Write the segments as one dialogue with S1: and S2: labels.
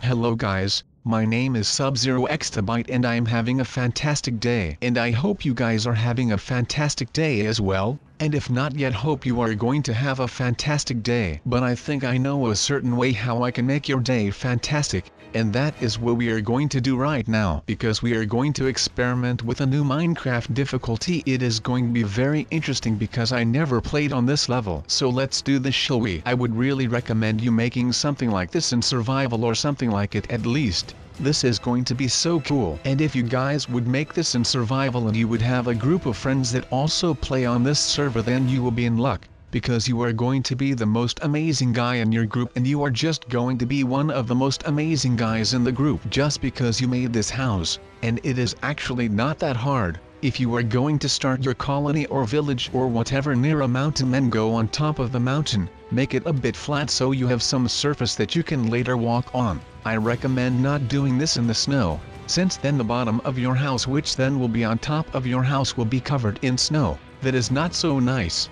S1: Hello guys, my name is Sub-Zero Exabyte and I am having a fantastic day. And I hope you guys are having a fantastic day as well, and if not yet hope you are going to have a fantastic day. But I think I know a certain way how I can make your day fantastic, and that is what we are going to do right now. Because we are going to experiment with a new Minecraft difficulty. It is going to be very interesting because I never played on this level. So let's do this, shall we? I would really recommend you making something like this in survival or something like it at least. This is going to be so cool. And if you guys would make this in survival and you would have a group of friends that also play on this server, then you will be in luck. Because you are going to be the most amazing guy in your group, and you are just going to be one of the most amazing guys in the group just because you made this house. And it is actually not that hard. If you are going to start your colony or village or whatever near a mountain, then go on top of the mountain, make it a bit flat so you have some surface that you can later walk on. I recommend not doing this in the snow, since then the bottom of your house, which then will be on top of your house, will be covered in snow. That is not so nice.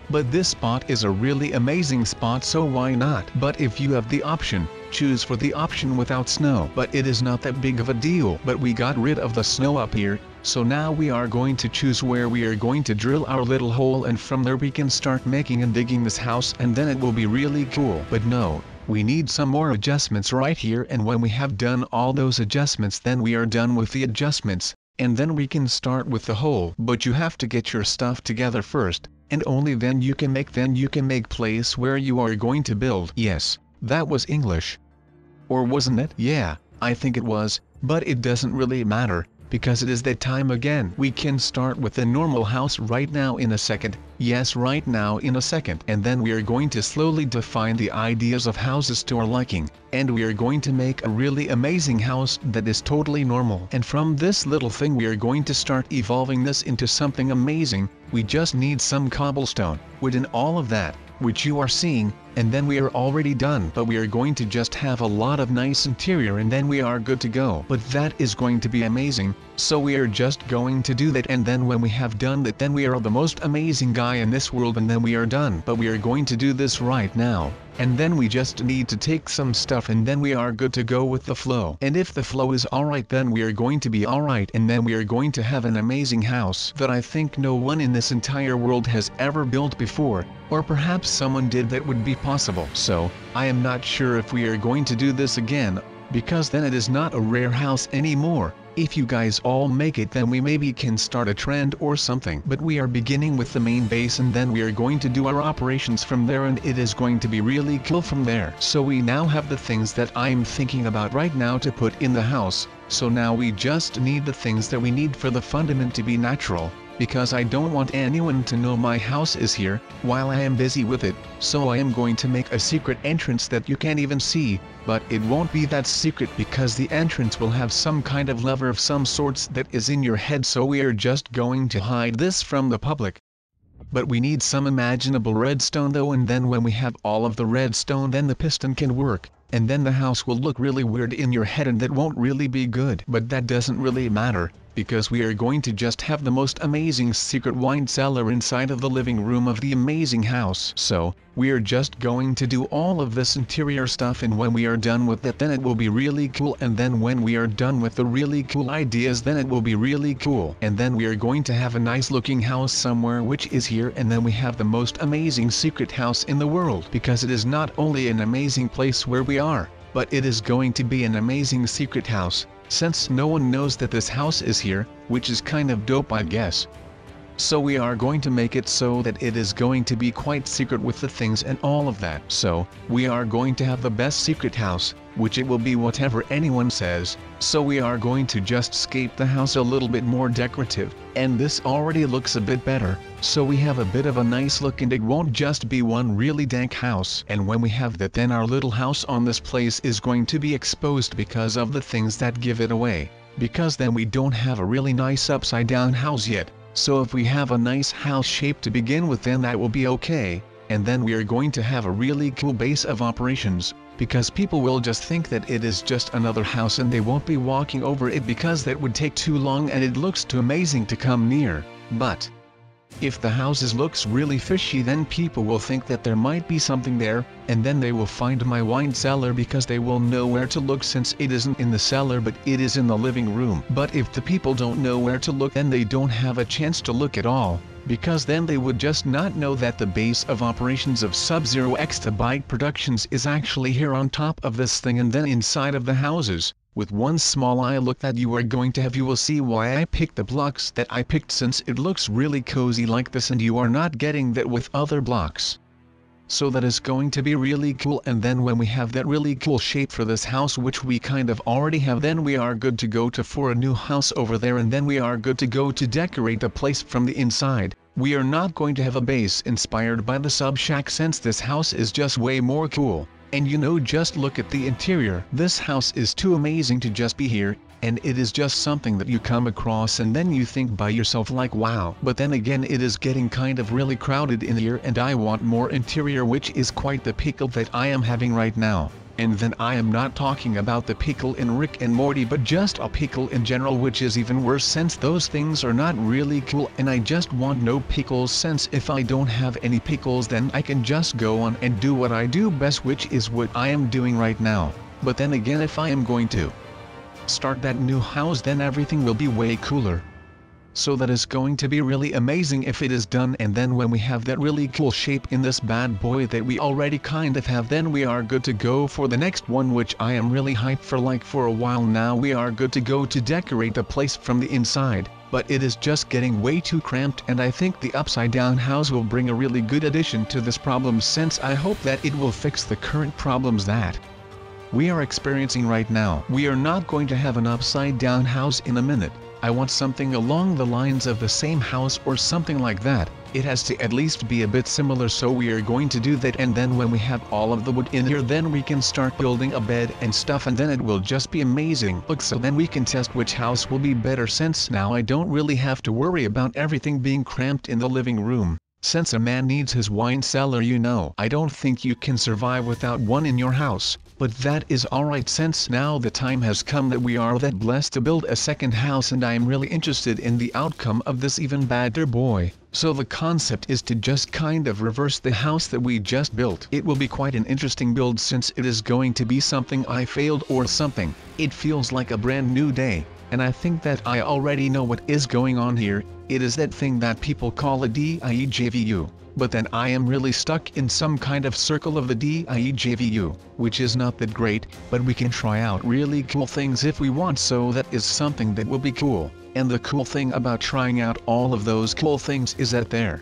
S1: But this spot is a really amazing spot, so why not? But if you have the option, choose for the option without snow. But it is not that big of a deal. But we got rid of the snow up here, so now we are going to choose where we are going to drill our little hole, and from there we can start making and digging this house, and then it will be really cool. But no, we need some more adjustments right here, and when we have done all those adjustments, then we are done with the adjustments, and then we can start with the hole. But you have to get your stuff together first, and only then you can make place where you are going to build. Yes, that was English. Or wasn't it? Yeah, I think it was, but it doesn't really matter, because it is that time again. We can start with the normal house right now in a second. Yes, right now in a second. And then we are going to slowly define the ideas of houses to our liking, and we are going to make a really amazing house that is totally normal. And from this little thing we are going to start evolving this into something amazing. We just need some cobblestone, wood and all of that, which you are seeing, and then we are already done. But we are going to just have a lot of nice interior, and then we are good to go. But that is going to be amazing, so we are just going to do that, and then when we have done that, then we are the most amazing guy in this world, and then we are done. But we are going to do this right now, and then we just need to take some stuff, and then we are good to go with the flow. And if the flow is alright, then we are going to be alright, and then we are going to have an amazing house that I think no one in this entire world has ever built before, or perhaps someone did that would be possible. So, I am not sure if we are going to do this again, because then it is not a rare house anymore. If you guys all make it, then we maybe can start a trend or something. But we are beginning with the main base, and then we are going to do our operations from there, and it is going to be really cool from there. So we now have the things that I'm thinking about right now to put in the house. So now we just need the things that we need for the fundament to be natural, because I don't want anyone to know my house is here while I am busy with it. So I am going to make a secret entrance that you can't even see, but it won't be that secret because the entrance will have some kind of lever of some sorts that is in your head. So we are just going to hide this from the public. But we need some imaginable redstone though, and then when we have all of the redstone, then the piston can work, and then the house will look really weird in your head, and that won't really be good. But that doesn't really matter, because we are going to just have the most amazing secret wine cellar inside of the living room of the amazing house. So, we are just going to do all of this interior stuff, and when we are done with it, then it will be really cool. And then when we are done with the really cool ideas, then it will be really cool. And then we are going to have a nice looking house somewhere, which is here, and then we have the most amazing secret house in the world, because it is not only an amazing place where we are, but it is going to be an amazing secret house, since no one knows that this house is here, which is kind of dope, I guess. So we are going to make it so that it is going to be quite secret with the things and all of that. So, we are going to have the best secret house, which it will be whatever anyone says. So we are going to just scape the house a little bit more decorative, and this already looks a bit better. So we have a bit of a nice look, and it won't just be one really dank house. And when we have that, then our little house on this place is going to be exposed because of the things that give it away. Because then we don't have a really nice upside down house yet. So if we have a nice house shape to begin with, then that will be okay, and then we are going to have a really cool base of operations, because people will just think that it is just another house and they won't be walking over it because that would take too long and it looks too amazing to come near. But If the houses looks really fishy, then people will think that there might be something there, and then they will find my wine cellar because they will know where to look, since it isn't in the cellar but it is in the living room. But if the people don't know where to look, then they don't have a chance to look at all, because then they would just not know that the base of operations of Sub-Zero Exabyte Productions is actually here on top of this thing, and then inside of the houses. With one small eye look that you are going to have, you will see why I picked the blocks that I picked, since it looks really cozy like this and you are not getting that with other blocks. So that is going to be really cool. And then when we have that really cool shape for this house, which we kind of already have, then we are good to go for a new house over there, and then we are good to go to decorate the place from the inside. We are not going to have a base inspired by the Sub Shack, since this house is just way more cool. And you know, just look at the interior. This house is too amazing to just be here, and it is just something that you come across and then you think by yourself like wow. But then again, it is getting kind of really crowded in here, and I want more interior, which is quite the pickle that I am having right now. And then I am not talking about the pickle in Rick and Morty, but just a pickle in general, which is even worse since those things are not really cool, and I just want no pickles, since if I don't have any pickles then I can just go on and do what I do best, which is what I am doing right now. But then again, if I am going to start that new house, then everything will be way cooler. So that is going to be really amazing if it is done. And then when we have that really cool shape in this bad boy that we already kind of have, then we are good to go for the next one, which I am really hyped for. Like for a while now, we are good to go to decorate the place from the inside, but it is just getting way too cramped, and I think the upside down house will bring a really good addition to this problem, since I hope that it will fix the current problems that we are experiencing right now. We are not going to have an upside down house in a minute. I want something along the lines of the same house or something like that. It has to at least be a bit similar, so we are going to do that. And then when we have all of the wood in here, then we can start building a bed and stuff, and then it will just be amazing. Look, so then we can test which house will be better, since now I don't really have to worry about everything being cramped in the living room. Since a man needs his wine cellar, you know, I don't think you can survive without one in your house. But that is alright, since now the time has come that we are that blessed to build a second house, and I am really interested in the outcome of this even badder boy. So the concept is to just kind of reverse the house that we just built. It will be quite an interesting build, since it is going to be something I failed or something. It feels like a brand new day, and I think that I already know what is going on here. It is that thing that people call a DIEJVU. But then I am really stuck in some kind of circle of the DIEJVU, which is not that great, but we can try out really cool things if we want, so that is something that will be cool. And the cool thing about trying out all of those cool things is that there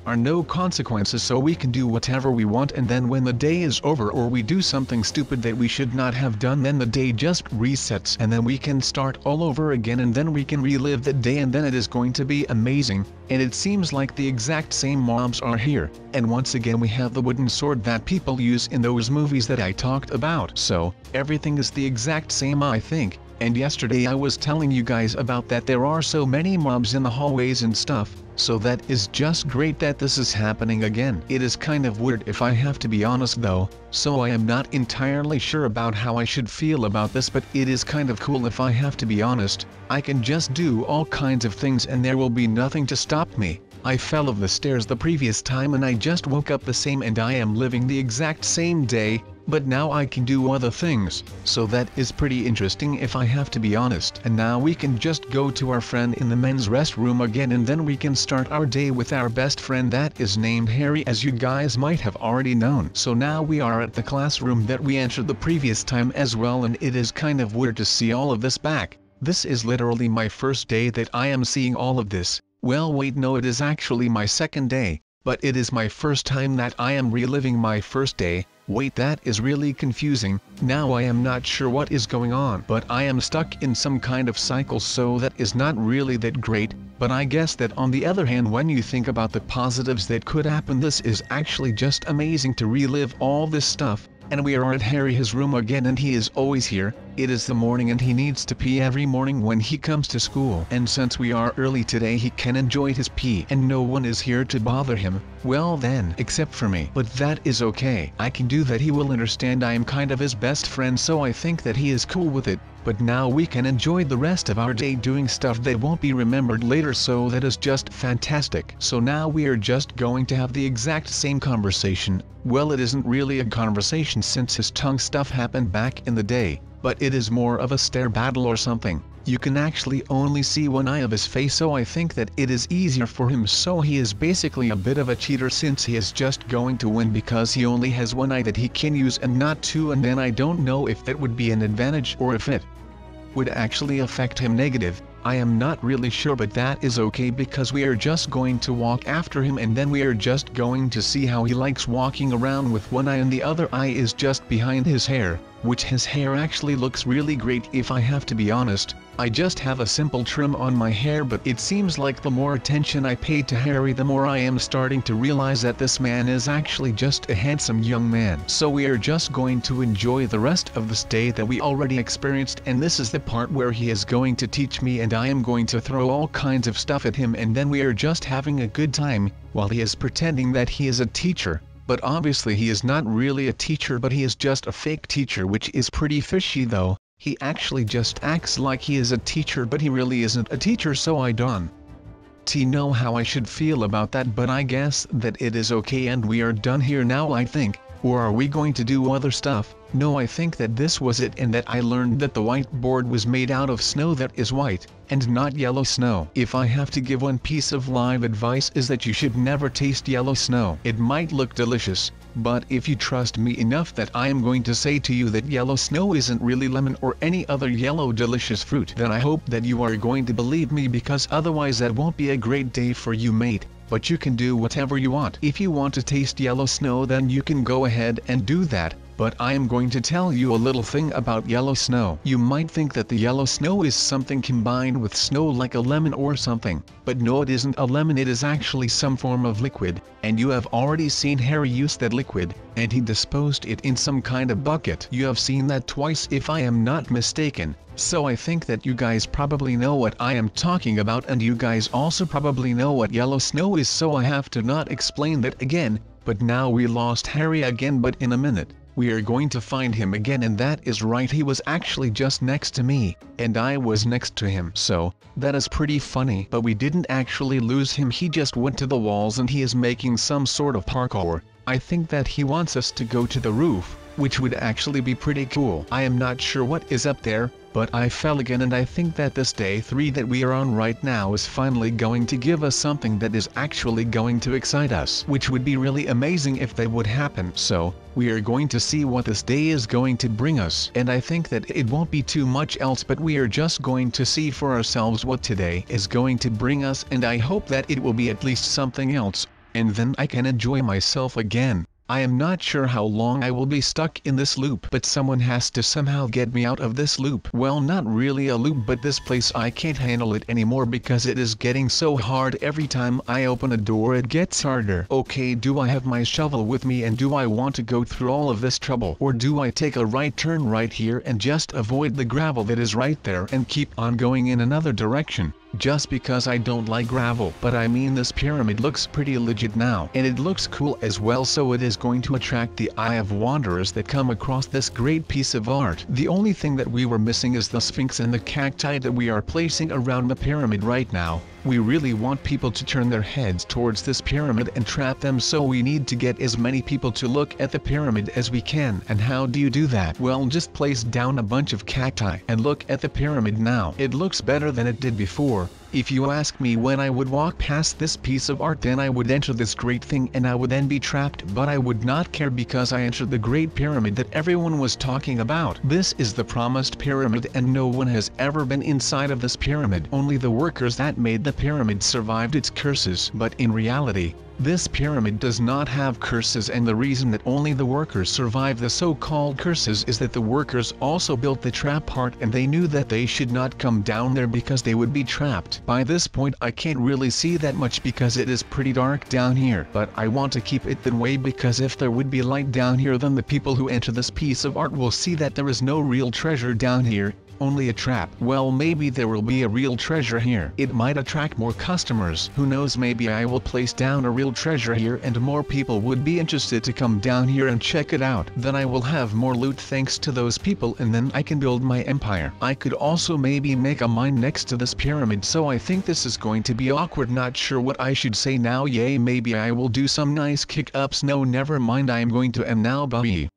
S1: are no consequences, so we can do whatever we want, and then when the day is over or we do something stupid that we should not have done, then the day just resets and then we can start all over again, and then we can relive that day, and then it is going to be amazing. And it seems like the exact same mobs are here, and once again we have the wooden sword that people use in those movies that I talked about. So everything is the exact same, I think. And yesterday I was telling you guys about that there are so many mobs in the hallways and stuff, so that is just great that this is happening again. It is kind of weird if I have to be honest though, so I am not entirely sure about how I should feel about this, but it is kind of cool if I have to be honest. I can just do all kinds of things and there will be nothing to stop me. I fell off the stairs the previous time and I just woke up the same, and I am living the exact same day, but now I can do other things, so that is pretty interesting if I have to be honest. And now we can just go to our friend in the men's restroom again, and then we can start our day with our best friend that is named Harry, as you guys might have already known. So now we are at the classroom that we entered the previous time as well, and it is kind of weird to see all of this back. This is literally my first day that I am seeing all of this. Well, wait, no, it is actually my second day, but it is my first time that I am reliving my first day. Wait, that is really confusing. Now I am not sure what is going on, but I am stuck in some kind of cycle, so that is not really that great. But I guess that on the other hand, when you think about the positives that could happen, this is actually just amazing to relive all this stuff. And we are at Harry's room again, and he is always here, It is the morning and he needs to pee every morning when he comes to school. And since we are early today he can enjoy his pee and no one is here to bother him, well then, except for me. But that is okay. I can do that. He will understand. I am kind of his best friend, so I think that he is cool with it. But now we can enjoy the rest of our day doing stuff that won't be remembered later, so that is just fantastic. So now we are just going to have the exact same conversation. Well, it isn't really a conversation since his tongue stuff happened back in the day, but it is more of a stare battle or something. You can actually only see one eye of his face, so I think that it is easier for him. So he is basically a bit of a cheater since he is just going to win because he only has one eye that he can use and not two, and then I don't know if that would be an advantage or if it would actually affect him negative. I am not really sure, but that is okay because we are just going to walk after him and then we are just going to see how he likes walking around with one eye and the other eye is just behind his hair, which his hair actually looks really great if I have to be honest. I just have a simple trim on my hair, but it seems like the more attention I pay to Harry, the more I am starting to realize that this man is actually just a handsome young man. So we are just going to enjoy the rest of this day that we already experienced, and this is the part where he is going to teach me and I am going to throw all kinds of stuff at him, and then we are just having a good time while he is pretending that he is a teacher. But obviously he is not really a teacher, but he is just a fake teacher, which is pretty fishy though. He actually just acts like he is a teacher, but he really isn't a teacher, so I don't know how I should feel about that, but I guess that it is okay and we are done here now, I think. Or are we going to do other stuff? No, I think that this was it, and that I learned that the whiteboard was made out of snow that is white, and not yellow snow. If I have to give one piece of live advice, is that you should never taste yellow snow. It might look delicious, but if you trust me enough that I am going to say to you that yellow snow isn't really lemon or any other yellow delicious fruit, then I hope that you are going to believe me, because otherwise that won't be a great day for you, mate. But you can do whatever you want. If you want to taste yellow snow, then you can go ahead and do that. But I am going to tell you a little thing about yellow snow. You might think that the yellow snow is something combined with snow like a lemon or something, but no, it isn't a lemon, it is actually some form of liquid, and you have already seen Harry use that liquid, and he disposed it in some kind of bucket. You have seen that twice if I am not mistaken. So I think that you guys probably know what I am talking about, and you guys also probably know what yellow snow is, so I have to not explain that again. But now we lost Harry again, but in a minute we are going to find him again, and that is right, he was actually just next to me, and I was next to him, so that is pretty funny. But we didn't actually lose him, he just went to the walls and he is making some sort of parkour. I think that he wants us to go to the roof, which would actually be pretty cool. I am not sure what is up there, but I fell again, and I think that this day 3 that we are on right now is finally going to give us something that is actually going to excite us, which would be really amazing if that would happen. So we are going to see what this day is going to bring us, and I think that it won't be too much else, but we are just going to see for ourselves what today is going to bring us, and I hope that it will be at least something else, and then I can enjoy myself again. I am not sure how long I will be stuck in this loop, but someone has to somehow get me out of this loop. Well, not really a loop, but this place I can't handle it anymore because it is getting so hard. Every time I open a door it gets harder. Okay, do I have my shovel with me, and do I want to go through all of this trouble, or do I take a right turn right here and just avoid the gravel that is right there and keep on going in another direction? Just because I don't like gravel. But I mean, this pyramid looks pretty legit now, and it looks cool as well, so it is going to attract the eye of wanderers that come across this great piece of art. The only thing that we were missing is the Sphinx and the cacti that we are placing around the pyramid right now. We really want people to turn their heads towards this pyramid and trap them, so we need to get as many people to look at the pyramid as we can. And how do you do that? Well, just place down a bunch of cacti and look at the pyramid now. It looks better than it did before. If you ask me, when I would walk past this piece of art, then I would enter this great thing and I would then be trapped, but I would not care because I entered the great pyramid that everyone was talking about. This is the promised pyramid, and no one has ever been inside of this pyramid. Only the workers that made the pyramid survived its curses. But in reality, This pyramid does not have curses, and the reason that only the workers survive the so-called curses is that the workers also built the trap part, and they knew that they should not come down there because they would be trapped. By this point I can't really see that much because it is pretty dark down here, but I want to keep it that way because if there would be light down here, then the people who enter this piece of art will see that there is no real treasure down here, only a trap. Well, maybe there will be a real treasure here. It might attract more customers. Who knows, maybe I will place down a real treasure here and more people would be interested to come down here and check it out. Then I will have more loot thanks to those people, and then I can build my empire. I could also maybe make a mine next to this pyramid, so I think this is going to be awkward. Not sure what I should say now. Yay, maybe I will do some nice kick-ups. No, never mind, I am going to end now. Bye.